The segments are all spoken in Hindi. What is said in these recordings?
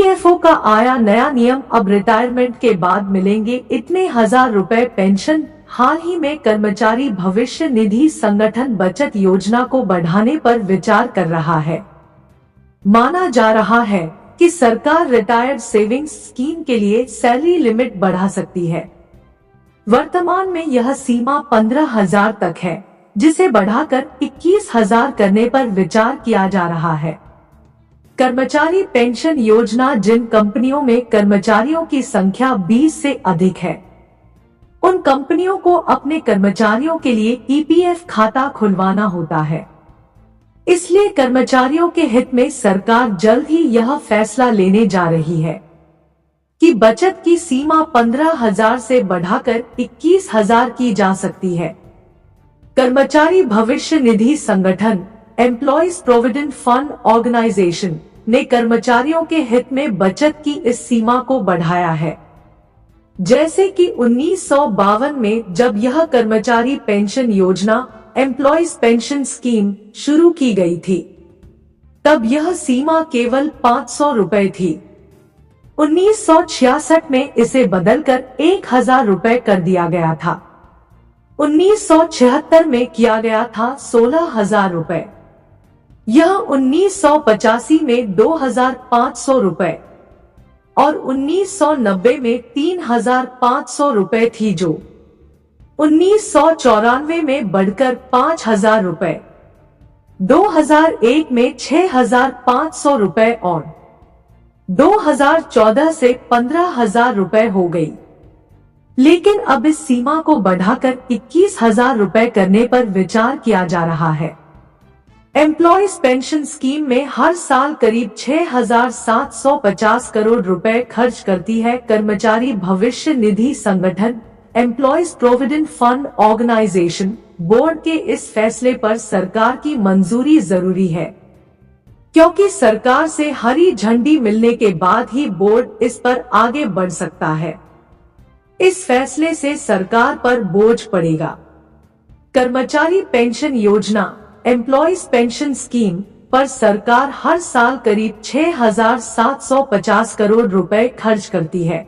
ईपीएफओ का आया नया नियम, अब रिटायरमेंट के बाद मिलेंगे इतने हजार रुपए पेंशन। हाल ही में कर्मचारी भविष्य निधि संगठन बचत योजना को बढ़ाने पर विचार कर रहा है। माना जा रहा है कि सरकार रिटायर्ड सेविंग्स स्कीम के लिए सैलरी लिमिट बढ़ा सकती है। वर्तमान में यह सीमा 15,000 तक है, जिसे बढ़ाकर 21,000 करने पर विचार किया जा रहा है। कर्मचारी पेंशन योजना, जिन कंपनियों में कर्मचारियों की संख्या 20 से अधिक है, उन कंपनियों को अपने कर्मचारियों के लिए ईपीएफ खाता खुलवाना होता है। इसलिए कर्मचारियों के हित में सरकार जल्द ही यह फैसला लेने जा रही है कि बचत की सीमा 15,000 से बढ़ाकर 21,000 की जा सकती है। कर्मचारी भविष्य निधि संगठन एम्प्लॉयज प्रोविडेंट फंड ऑर्गेनाइजेशन ने कर्मचारियों के हित में बचत की इस सीमा को बढ़ाया है। जैसे कि 1952 में जब यह कर्मचारी पेंशन योजना एम्प्लॉयज पेंशन स्कीम शुरू की गई थी, तब यह सीमा केवल 500 रुपए थी। 1966 में इसे बदलकर 1,000 रुपए कर दिया गया था। 1976 में किया गया था 16,000 रुपए। यह 1985 में 2,500 रुपए और 1990 में 3,500 रुपए थी, जो 1994 में बढ़कर 5,000 रुपए, 2001 में 6,500 रुपए और 2014 से 15,000 रुपए हो गई। लेकिन अब इस सीमा को बढ़ाकर 21,000 रुपए करने पर विचार किया जा रहा है। एम्प्लॉयज पेंशन स्कीम में हर साल करीब 6,750 करोड़ रुपए खर्च करती है कर्मचारी भविष्य निधि संगठन employees provident fund organisation. Board के इस फैसले पर सरकार की मंजूरी जरूरी है, क्योंकि सरकार से हरी झंडी मिलने के बाद ही बोर्ड इस पर आगे बढ़ सकता है। इस फैसले से सरकार पर बोझ पड़ेगा। कर्मचारी पेंशन योजना एम्प्लॉयज पेंशन स्कीम पर सरकार हर साल करीब 6,750 करोड़ रुपए खर्च करती है।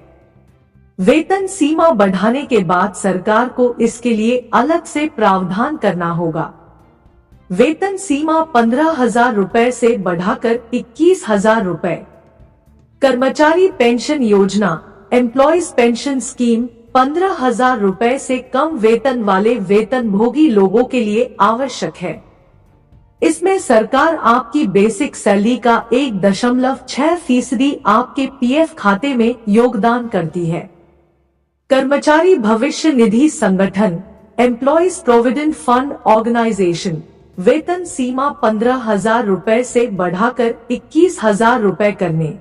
वेतन सीमा बढ़ाने के बाद सरकार को इसके लिए अलग से प्रावधान करना होगा। वेतन सीमा 15,000 रुपए से बढ़ाकर 21,000 रुपए। कर्मचारी पेंशन योजना एम्प्लॉयज पेंशन स्कीम 15,000 रुपए से कम वेतन वाले वेतनभोगी लोगों के लिए आवश्यक है। इसमें सरकार आपकी बेसिक सैलरी का 1.6% आपके पीएफ खाते में योगदान करती है। कर्मचारी भविष्य निधि संगठन एम्प्लॉयज प्रोविडेंट फंड ऑर्गेनाइजेशन वेतन सीमा 15,000 रुपए से बढ़ाकर 21,000 रुपए करने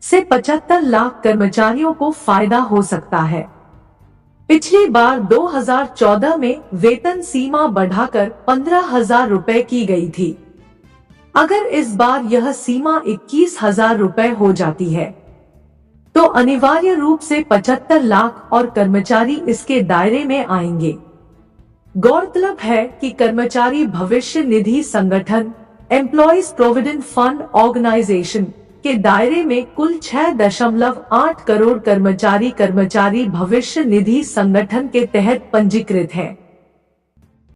से 75 लाख कर्मचारियों को फायदा हो सकता है। पिछली बार 2014 में वेतन सीमा बढ़ाकर 15,000 रुपए की गई थी। अगर इस बार यह सीमा 21,000 रुपए हो जाती है, तो अनिवार्य रूप से 75 लाख और कर्मचारी इसके दायरे में आएंगे। गौरतलब है कि कर्मचारी भविष्य निधि संगठन एम्प्लॉयज प्रोविडेंट फंड ऑर्गेनाइजेशन के दायरे में कुल 6.8 करोड़ कर्मचारी भविष्य निधि संगठन के तहत पंजीकृत हैं।